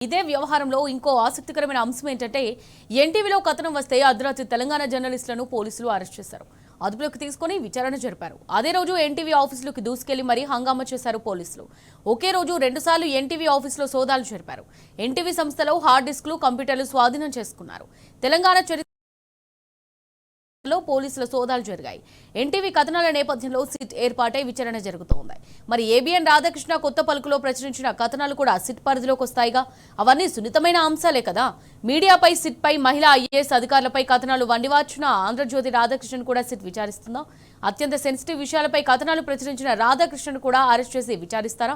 ఇదే వ్యవహారంలో ఇంకో ఆసక్తికరమైన అంశం ఏంటంటే ఎన్టీవీలో కథనం వస్తే అర్ధరాత్రి తెలంగాణ జర్నలిస్టులను పోలీసులు అరెస్ట్ చేశారు. అదుపులోకి తీసుకుని విచారణ జరిపారు. అదే రోజు ఎన్టీవీ ఆఫీసులోకి దూసుకెళ్లి మరీ హంగామా చేశారు పోలీసులు. ఒకే రోజు రెండుసార్లు ఎన్టీవీ ఆఫీసులో సోదాలు జరిపారు. ఎన్టీవీ సంస్థలో హార్డ్ డిస్క్లు, కంప్యూటర్లు స్వాధీనం చేసుకున్నారు. తెలంగాణ పోలీసుల సోదాలు జరిగాయి. ఎన్టీవీ కథనాల నేపథ్యంలో సిట్ ఏర్పాటై విచారణ జరుగుతోంది. మరి ఏబిఎన్ రాధాకృష్ణ కొత్త పలుకులో ప్రచురించిన కథనాలు కూడా సిట్ పరిధిలోకి వస్తాయిగా. అవన్నీ సున్నితమైన అంశాలే కదా. మీడియాపై, సిట్ పై, మహిళా ఐఏఎస్ అధికారులపై కథనాలు వండివార్చిన ఆంధ్రజ్యోతి రాధాకృష్ణన్ కూడా సిట్ విచారిస్తుందా? అత్యంత సెన్సిటివ్ విషయాలపై కథనాలు ప్రచురించిన రాధాకృష్ణన్ కూడా అరెస్ట్ చేసి విచారిస్తారా?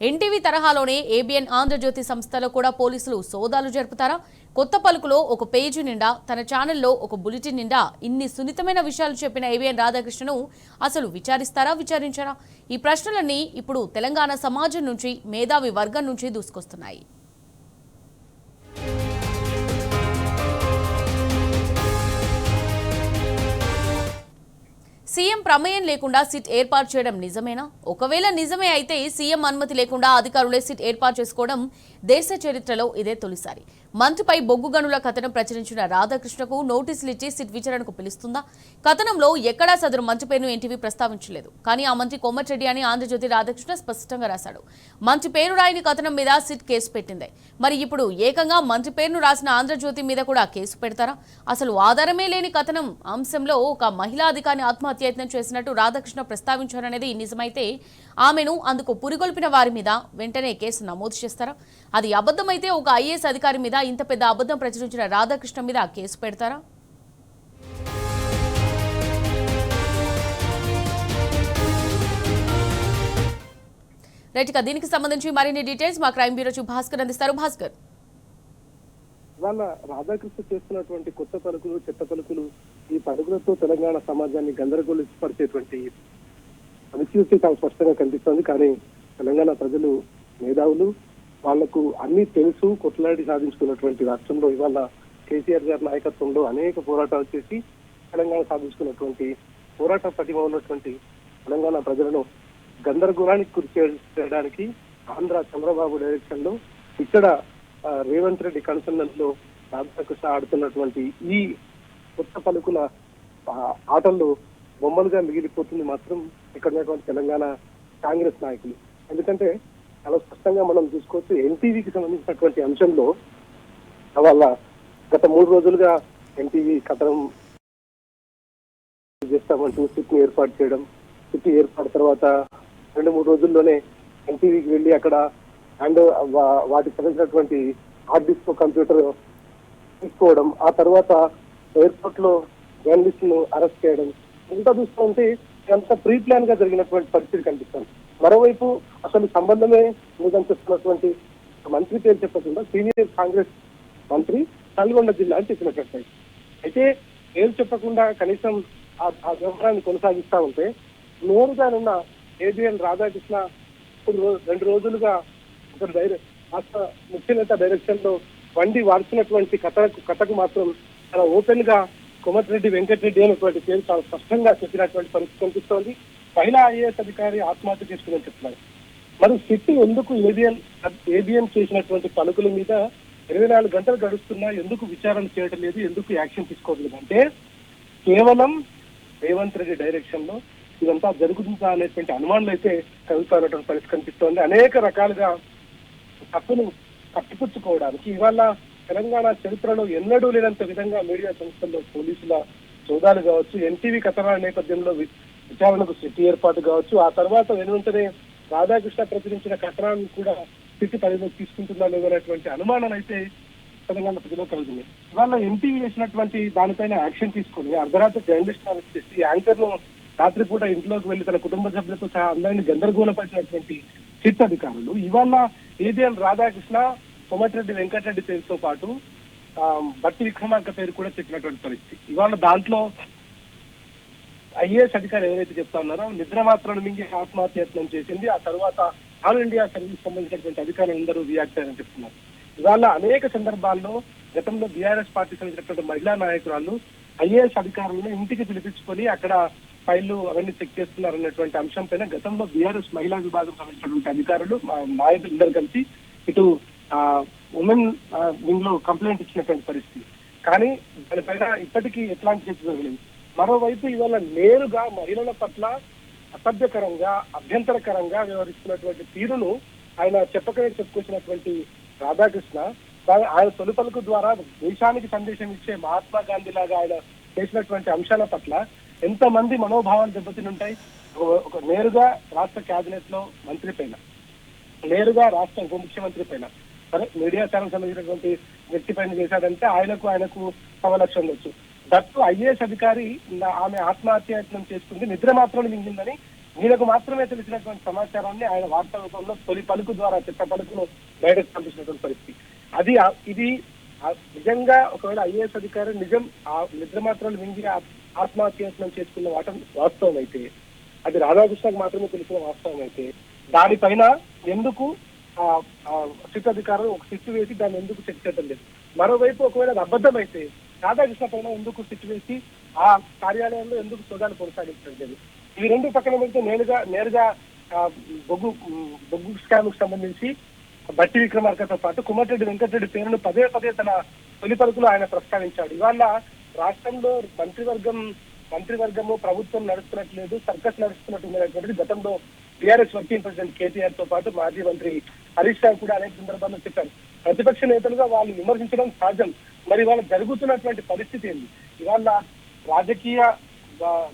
ఎన్టీవీ తరహాలోనే ఏబిఎన్ ఆంధ్రజ్యోతి సంస్థలో కూడా పోలీసులు సోదాలు జరుపుతారా? కొత్త పలుకులో ఒక పేజీ నిండా, తన ఛానల్లో ఒక బులెటిన్ నిండా ఇన్ని సున్నితమైన విషయాలు చెప్పిన ఏబిఎన్ రాధాకృష్ణను అసలు విచారిస్తారా, విచారించారా? ఈ ప్రశ్నలన్నీ ఇప్పుడు తెలంగాణ సమాజం నుంచి, మేధావి వర్గం నుంచి దూసుకొస్తున్నాయి. సీఎం ప్రమేయం లేకుండా సిట్ ఏర్పాటు చేయడం నిజమేనా? ఒకవేళ నిజమే అయితే సీఎం అనుమతి లేకుండా అధికారులే సిట్ ఏర్పాటు చేసుకోవడం దేశ చరిత్రలో ఇదే తొలిసారి. మంత్రిపై బొగ్గు గనుల కథనం ప్రచురించిన రాధాకృష్ణకు నోటీసులు ఇచ్చి సిట్ విచారణకు పిలుస్తుందా? కథనంలో ఎక్కడా సదరు మంత్రి పేరును ఎన్టీవీ ప్రస్తావించలేదు. కానీ ఆ మంత్రి కోమటిరెడ్డి అని ఆంధ్రజ్యోతి రాధాకృష్ణ స్పష్టంగా రాశాడు. మంత్రి పేరు రాయని కథనం మీద సిట్ కేసు పెట్టింది. మరి ఇప్పుడు ఏకంగా మంత్రి పేరును రాసిన ఆంధ్రజ్యోతి మీద కూడా కేసు పెడతారా? అసలు ఆధారమే లేని కథనం అంశంలో ఒక మహిళా అధికారిని ఆత్మహత్యయత్నం చేసినట్టు రాధాకృష్ణ ప్రస్తావించారనేది నిజమైతే ఆమెను అందుకు పురిగొల్పిన వారి మీద వెంటనే కేసు నమోదు చేస్తారా? అది అబద్ధమైతే ఒక ఐఏఎస్ అధికారి మీద ఇంత పెద్ద అబద్ధం ప్రచురించిన రాధాకృష్ణ మీద కేసు పెడతారా? రైట్, దీనికి సంబంధించి మరిన్ని డీటెయిల్స్ మా క్రైమ్ బ్యూరో చీఫ్ భాస్కర్ అందిస్తారు. భాస్కర్, ఇవాళ రాధాకృష్ణ చేస్తున్నటువంటి కొత్త పలుకులు, చెత్త పలుకులు, ఈ పలుకులతో తెలంగాణ సమాజాన్ని గందరగోళపరిచేటువంటి పరిస్థితి చాలా స్పష్టంగా కనిపిస్తోంది. కానీ తెలంగాణ ప్రజలు మేధావులు, వాళ్లకు అన్ని తెలుసు. కొట్లాడి సాధించుకున్నటువంటి రాష్ట్రంలో ఇవాళ కేసీఆర్ గారి నాయకత్వంలో అనేక పోరాటాలు చేసి తెలంగాణ సాధించుకున్నటువంటి పోరాట ప్రతిభ ఉన్నటువంటి తెలంగాణ ప్రజలను గందరగోళానికి గురి చేయడానికి ఆంధ్ర చంద్రబాబు డైరెక్షన్ లో, ఇక్కడ రేవంత్ రెడ్డి కన్సల్టెంట్ లో రాధాకృష్ణ ఆడుతున్నటువంటి ఈ కొత్త పలుకుల ఆటల్లో బొమ్మలుగా మిగిలిపోతుంది మాత్రం ఇక్కడ ఉన్నటువంటి తెలంగాణ కాంగ్రెస్ నాయకులు. ఎందుకంటే చాలా స్పష్టంగా మనం చూసుకోవచ్చు, ఎన్టీవీకి సంబంధించినటువంటి అంశంలో వాళ్ళ గత 3 రోజులుగా ఎన్టీవీ కథనం చేస్తామంటూ సిట్ ని ఏర్పాటు చేయడం, సిట్ ఏర్పాటు తర్వాత 2-3 రోజుల్లోనే ఎన్టీవీకి వెళ్ళి అక్కడ అండ్ వాటికి సంబంధించినటువంటి హార్డ్ డిస్క్, కంప్యూటర్ తీసుకోవడం, ఆ తర్వాత ఎయిర్పోర్ట్ లో జర్నలిస్ట్ ను అరెస్ట్ చేయడం, ఇంత చూస్తుంటే ఎంత ప్రీ ప్లాన్ గా జరిగినటువంటి పరిస్థితి కనిపిస్తుంది. మరోవైపు అసలు సంబంధమే లేదని చెప్తున్నటువంటి మంత్రి పేరు చెప్పకుండా సీనియర్ కాంగ్రెస్ మంత్రి నల్గొండ జిల్లా అని చెప్పినట్టు. అయితే పేరు చెప్పకుండా కనీసం ఆ వ్యవహారాన్ని కొనసాగిస్తా ఉంటే నేరుగానున్న ఏబిఎన్ రాధాకృష్ణ ఇప్పుడు 2 రోజులుగా రాష్ట్ర ముఖ్య నేత డైరెక్షన్ లో వండి వాడుతున్నటువంటి కథకు మాత్రం చాలా ఓపెన్ గా కోమటిరెడ్డి వెంకటరెడ్డి అనేటువంటి పేరు చాలా స్పష్టంగా చెప్పినటువంటి పరిస్థితి కనిపిస్తోంది. మహిళా ఐఏఎస్ అధికారి ఆత్మహత్య చేసుకుందని చెప్తున్నారు. మరి సిట్ ఎందుకు ఏబిఎన్ చేసినటువంటి పలుకుల మీద 24 గంటలు గడుస్తున్నా ఎందుకు విచారణ చేయడం లేదు, ఎందుకు యాక్షన్ తీసుకోవడం లేదు అంటే కేవలం రేవంత్ రెడ్డి డైరెక్షన్ లో ఇదంతా జరుగుతుందా అనేటువంటి అనుమానాలు అయితే కలుగుతున్నటువంటి పరిస్థితి కనిపిస్తోంది. అనేక రకాలుగా తప్పును కప్పిపుచ్చుకోవడానికి ఇవాళ తెలంగాణ చరిత్రలో ఎన్నడూ లేనంత విధంగా మీడియా సంస్థల్లో పోలీసుల సోదాలు కావచ్చు, ఎన్టీవీ కథనాల నేపథ్యంలో విచారణకు సిట్ ఏర్పాటు కావచ్చు, ఆ తర్వాత వెనువెంటనే రాధాకృష్ణ ప్రచురించిన కథనాలను కూడా సిట్ పరిధిలోకి తీసుకుంటుందా లేదనేటువంటి అనుమానాలు అయితే తెలంగాణ ప్రజల్లో కలుగుతుంది. ఇవాళ ఎన్టీవీ చేసినటువంటి దానిపైన యాక్షన్ తీసుకొని అర్ధరాత్రి జర్నలిస్ట్ అరెస్ట్ చేసి యాంకర్ ను రాత్రిపూట ఇంట్లోకి వెళ్లి తన కుటుంబ సభ్యులతో సహా అందరినీ గందరగోళపరిచినటువంటి సిట్ అధికారులు ఇవాళ ఏబిఎన్ రాధాకృష్ణ, కోమటిరెడ్డి వెంకటరెడ్డి పేరుతో పాటు బట్టి విక్రమార్క పేరు కూడా చెప్పినటువంటి పరిస్థితి. ఇవాళ దాంట్లో ఐఏఎస్ అధికారి ఎవరైతే చెప్తా ఉన్నారో నిద్ర మాత్రాలు మింగి ఆత్మహత్యయత్నం చేసింది, ఆ తర్వాత ఆల్ ఇండియా సర్వీస్ సంబంధించినటువంటి అధికారులు అందరూ రియాక్ట్ అయ్యారని చెప్తున్నారు. ఇవాళ అనేక సందర్భాల్లో గతంలో బీఆర్ఎస్ పార్టీ సంబంధించినటువంటి మహిళా నాయకురాలు ఐఏఎస్ అధికారులను ఇంటికి పిలిపించుకొని అక్కడ ఫైళ్లు అవన్నీ చెక్ చేస్తున్నారు అన్నటువంటి అంశం పైన గతంలో బీఆర్ఎస్ మహిళా విభాగం సంబంధించినటువంటి అధికారులు నాయకులు అందరూ కలిసి ఇటు ఉమెన్ వింగ్ లో కంప్లైంట్ ఇచ్చినటువంటి పరిస్థితి. కానీ దానిపైన ఇప్పటికీ ఎట్లాంటి చర్చ జరగలేదు. మరోవైపు ఇవాళ నేరుగా మహిళల పట్ల అసభ్యకరంగా అభ్యంతరకరంగా వ్యవహరిస్తున్నటువంటి తీరును ఆయన చెప్పకనే చెప్పుకొచ్చినటువంటి రాధాకృష్ణ ఆయన తొలి పలుకు ద్వారా దేశానికి సందేశం ఇచ్చే మహాత్మా గాంధీ లాగా ఆయన చేసినటువంటి అంశాల పట్ల ఎంతమంది మనోభావాలు దెబ్బతినుంటాయి. ఒక నేరుగా రాష్ట్ర కేబినెట్ లో మంత్రి పైన, నేరుగా రాష్ట్ర ఉప ముఖ్యమంత్రి పైన, సరే మీడియా ఛానల్ సంబంధించినటువంటి వ్యక్తి పైన చేశాడంటే ఆయనకు సమలక్ష్యం వచ్చు. దట్టు ఐఏఎస్ అధికారి ఆమె ఆత్మహత్యయత్నం చేసుకుంది, నిద్ర మాత్రం మింగిందని వీళ్ళకు మాత్రమే తెలిసినటువంటి సమాచారాన్ని ఆయన వార్తా రూపంలో తొలి పలుకు ద్వారా చిత్త పలుకును బయటకు పంపించినటువంటి పరిస్థితి. ఇది నిజంగా ఒకవేళ ఐఏఎస్ అధికారి నిజం ఆ నిద్ర మాత్రాలు మింగి ఆత్మహత్యయత్నం చేసుకున్న వాస్తవం అయితే, అది రాధాకృష్ణకు మాత్రమే తెలిసిన వాస్తవం అయితే, దానిపైన ఎందుకు సిట్ అధికారులు ఒక సిట్టు వేసి దాన్ని ఎందుకు చెక్ చేయడం లేదు? మరోవైపు ఒకవేళ అది అబద్ధం అయితే రాధాకృష్ణ పైన ఎందుకు సిట్టు వేసి ఆ కార్యాలయంలో ఎందుకు సోదాలు కొనసాగించడం లేదు? ఈ రెండు పక్కన పెడితే నేరుగా బొగ్గు స్కామ్ కు సంబంధించి బట్టి విక్రమార్కతో పాటు కుమ్మటిరెడ్డి వెంకటరెడ్డి పేరును పదే తన తొలి పలుకులో ఆయన ప్రస్తావించాడు. ఇవాళ రాష్ట్రంలో మంత్రివర్గము ప్రభుత్వం నడుస్తున్నట్లేదు, సర్కస్ నడుస్తున్నట్టు గతంలో టీఆర్ఎస్ వర్కింగ్ ప్రెసిడెంట్ కేటీఆర్ తో పాటు మాజీ మంత్రి హరీష్ రావు కూడా అనేక సందర్భాల్లో చెప్పారు. ప్రతిపక్ష నేతలుగా వాళ్ళు విమర్శించడం సహజం. మరి ఇవాళ జరుగుతున్నటువంటి పరిస్థితి ఏంది? ఇవాళ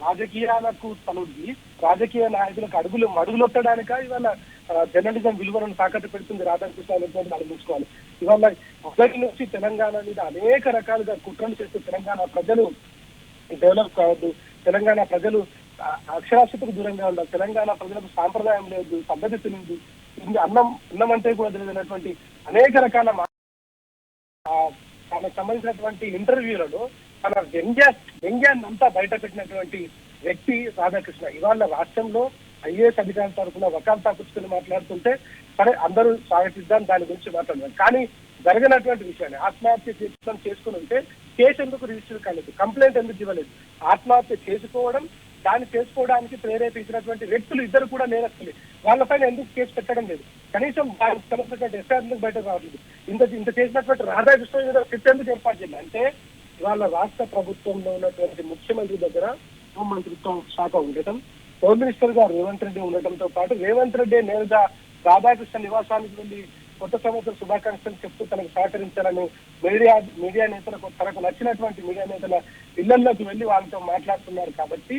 రాజకీయాలకు తలొద్ది రాజకీయ నాయకులకు మడుగులొట్టడానిక ఇవాళ జర్నలిజం విలువలను తాకట్టు పెడుతుంది రాధాకృష్ణ అనేటువంటి ఆలోచించుకోవాలి. ఇవాళ మొదటి నుంచి తెలంగాణ మీద అనేక రకాలుగా కుట్రలు చేస్తూ తెలంగాణ ప్రజలు డెవలప్ కావద్దు, తెలంగాణ ప్రజలు అక్షరాస్యతకు దూరంగా ఉండాలి, తెలంగాణ ప్రజలకు సాంప్రదాయం లేదు, పద్ధతి తెలియదు, అన్నం అంటే కూడా తెలియనటువంటి అనేక రకాల తనకు సంబంధించినటువంటి ఇంటర్వ్యూలలో తన వ్యంగ్యాన్ని అంతా బయట పెట్టినటువంటి వ్యక్తి రాధాకృష్ణ. ఇవాళ రాష్ట్రంలో ఐఏఎస్ అధికారుల తరఫున వకాల్తా పుచ్చుకుని మాట్లాడుతుంటే సరే అందరూ స్వాగతిద్దాం, దాని గురించి మాట్లాడదాం. కానీ జరగనటువంటి విషయాన్ని ఆత్మహత్య చేసుకుని ఉంటే కేసు ఎందుకు రిజిస్టర్ కాలేదు, కంప్లైంట్ ఎందుకు ఇవ్వలేదు? ఆత్మహత్య దాన్ని చేసుకోవడానికి ప్రేరేపించినటువంటి వ్యక్తులు ఇద్దరు కూడా నేరస్తులే, వాళ్ళపైన ఎందుకు కేసు పెట్టడం లేదు? కనీసం దానికి సంబంధించినటువంటి ఎఫ్ఐఆర్ ఎందుకు బయటకు రావట్లేదు? ఇంత చేసినటువంటి రాధాకృష్ణ మీద సిట్ ఎందుకు ఏర్పాటు చేయాలి అంటే, ఇవాళ రాష్ట్ర ప్రభుత్వంలో ఉన్నటువంటి ముఖ్యమంత్రి దగ్గర హోంమంత్రిత్వ శాఖ ఉండటం, హోమ్ మినిస్టర్ గా రేవంత్ రెడ్డి ఉండటంతో పాటు రేవంత్ రెడ్డి నేరుగా రాధాకృష్ణ నివాసానికి వెళ్లి కొత్త సంవత్సర శుభాకాంక్షలు చెప్తూ తనకు సహకరించాలని మీడియా నేతలకు తనకు నచ్చినటువంటి మీడియా నేతల ఇళ్లలోకి వెళ్లి వాళ్ళతో మాట్లాడుతున్నారు. కాబట్టి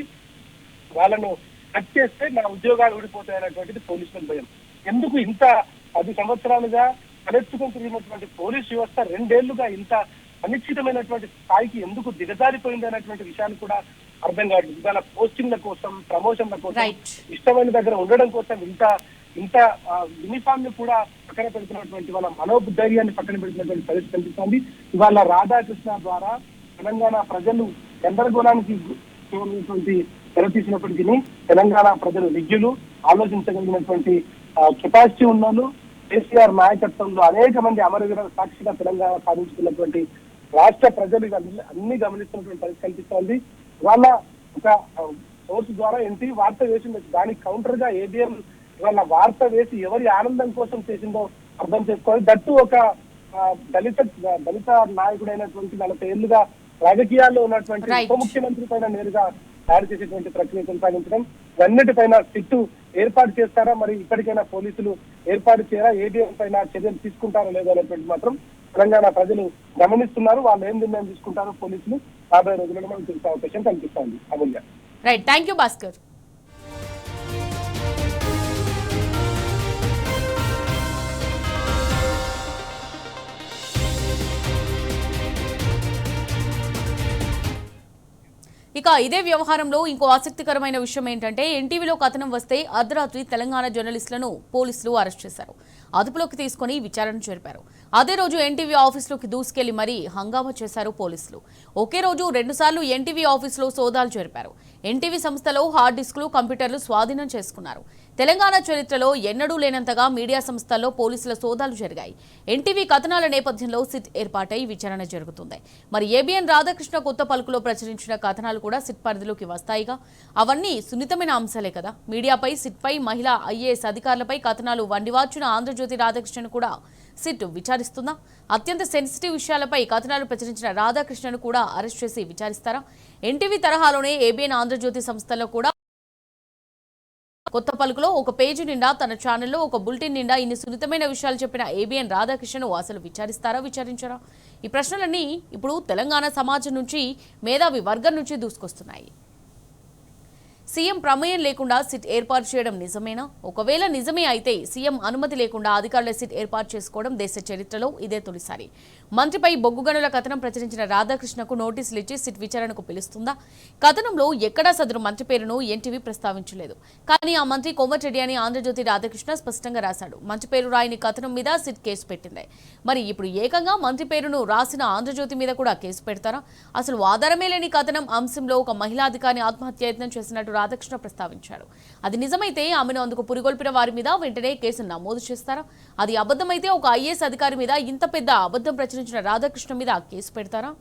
వాళ్ళను కట్ చేస్తే నా ఉద్యోగాలు ఊడిపోతాయనేటువంటిది పోలీసుల భయం. ఎందుకు ఇంత 10 సంవత్సరాలుగా తలెత్తుకుని తిరిగినటువంటి పోలీసు వ్యవస్థ 2 ఏళ్లుగా ఇంత అనిశ్చితమైనటువంటి స్థాయికి ఎందుకు దిగజారిపోయింది అనేటువంటి విషయాన్ని కూడా అర్థం కాదు. ఇవాళ పోస్టింగ్ల కోసం, ప్రమోషన్ల కోసం, ఇష్టమైన దగ్గర ఉండడం కోసం ఇంత యూనిఫామ్ ని కూడా పక్కన పెడుతున్నటువంటి వాళ్ళ మనోధైర్యాన్ని పక్కన పెడుతున్నటువంటి పరిస్థితి కనిపిస్తోంది. ఇవాళ రాధాకృష్ణ ద్వారా తెలంగాణ ప్రజలు గందరగోళానికి తెరతీసినప్పటికీ తెలంగాణ ప్రజలు విజ్ఞులు, ఆలోచించగలిగినటువంటి కెపాసిటీ ఉన్నోళ్ళు, కేసీఆర్ నాయకత్వంలో అనేక మంది అమరవీర సాక్షిగా తెలంగాణ సాధించుకున్నటువంటి రాష్ట్ర ప్రజలు అన్ని గమనిస్తున్నటువంటి పరిస్థితి కనిపిస్తోంది. వాళ్ళ ఒక సోర్స్ ద్వారా ఎన్టీ వార్త వేసింది, దానికి కౌంటర్ గా ఏబిఎం వాళ్ళ వార్త వేసి ఎవరి ఆనందం కోసం చేసిందో అర్థం చేసుకోవాలి. దట్టు ఒక దళిత నాయకుడైనటువంటి 40 ఏళ్లుగా రాజకీయాల్లో ఉన్నటువంటి ఉప ముఖ్యమంత్రి పైన నేరుగా తయారు చేసేటువంటి ప్రక్రియ కొనసాగించడం, అన్నిటిపైన సిట్టు ఏర్పాటు చేస్తారా, మరి ఇప్పటికైనా పోలీసులు ఏర్పాటు చేయరా, ఏబిఎం పైన చర్యలు తీసుకుంటారో లేదో అనేటువంటి మాత్రం తెలంగాణ ప్రజలు గమనిస్తున్నారు. వాళ్ళు ఏం నిర్ణయం తీసుకుంటారో పోలీసులు రాబోయే రోజుల్లో మనకు తెలిసే అవకాశం కనిపిస్తోంది. Amulya. Right, thank you Bhaskar. ఇక ఇదే వ్యవహారంలో ఇంకో ఆసక్తికరమైన విషయం ఏంటంటే, ఎన్టీవీలో కథనం వస్తే అర్ధరాత్రి తెలంగాణ జర్నలిస్టులను పోలీసులు అరెస్ట్ చేశారు. అదుపులోకి తీసుకుని విచారణ జరిపారు. అదే రోజు ఎన్టీవీ ఆఫీసులోకి దూసుకెళ్లి మరీ హంగామా చేశారు పోలీసులు. ఒకే రోజు 2 సార్లు ఎన్టీవీ ఆఫీసులో సోదాలు జరిపారు. ఎన్టీవీ సంస్థలో హార్డ్ డిస్కులు, కంప్యూటర్లు స్వాధీనం చేసుకున్నారు. తెలంగాణ చరిత్రలో ఎన్నడూ లేనంతగా మీడియా సంస్థల్లో పోలీసుల సోదాలు జరిగాయి. ఎన్టీవీ కథనాల నేపథ్యంలో సిట్ ఏర్పాటై విచారణ జరుగుతుంది. మరి ఏబిఎన్ రాధాకృష్ణ కొత్త పలుకులో ప్రచురించిన కథనాలు కూడా సిట్ పరిధిలోకి వస్తాయిగా. అవన్నీ సున్నితమైన అంశాలే కదా. మీడియాపై, సిట్పై, మహిళా ఐఏఎస్ అధికారులపై కథనాలు వండివార్చిన ఆంధ్రజ్యోతి రాధాకృష్ణను కూడా సిట్ విచారిస్తుందా? అత్యంత సెన్సిటివ్ విషయాలపై కథనాలు ప్రచురించిన రాధాకృష్ణను కూడా అరెస్ట్ చేసి విచారిస్తారా? ఎన్టీవీ తరహాలోనే ఏబిఎన్ ఆంధ్రజ్యోతి సంస్థల్లో కూడా కొత్త పలుకులో ఒక పేజీ నిండా, తన ఛానల్లో ఒక బులెటిన్ నిండా ఇన్ని సున్నితమైన విషయాలు చెప్పిన ఏబిఎన్ రాధాకృష్ణను అసలు విచారిస్తారా, విచారించారా? ఈ ప్రశ్నలన్నీ ఇప్పుడు తెలంగాణ సమాజం నుంచి, మేధావి వర్గం నుంచి దూసుకొస్తున్నాయి. సీఎం ప్రమేయం లేకుండా సిట్ ఏర్పాటు చేయడం నిజమేనా? ఒకవేళ నిజమే అయితే సీఎం అనుమతి లేకుండా అధికారుల సిట్ ఏర్పాటు చేసుకోవడం దేశ చరిత్రలో ఇదే తొలిసారి. మంత్రిపై బొగ్గు గనుల కథనం ప్రచురించిన రాధాకృష్ణకు నోటీసులు ఇచ్చి సిట్ విచారణకు పిలుస్తుందా? కథనంలో ఎక్కడా సదరు మంత్రి పేరును ఎన్టీవీ ప్రస్తావించలేదు. కానీ ఆ మంత్రి కోమటిరెడ్డి అని ఆంధ్రజ్యోతి రాధాకృష్ణ స్పష్టంగా రాశాడు. మంత్రి పేరు రాయని కథనం మీద సిట్ కేసు పెట్టింది. మరి ఇప్పుడు ఏకంగా మంత్రి పేరును రాసిన ఆంధ్రజ్యోతి మీద కూడా కేసు పెడతారా? అసలు ఆధారమే లేని కథనం అంశంలో ఒక మహిళా అధికారిని ఆత్మహత్యాయత్నం చేసినట్టు రాధాకృష్ణ ప్రస్తావించారు. అది నిజమైతే ఆమెను అందుకు పురిగొల్పిన వారి మీద వెంటనే కేసు నమోదు చేస్తారా? అది అబద్ధమైతే ఒక ఐఏఎస్ అధికారి మీద ఇంత పెద్ద అబద్ధం ప్రచురించిన రాధాకృష్ణ మీద కేసు పెడతారా?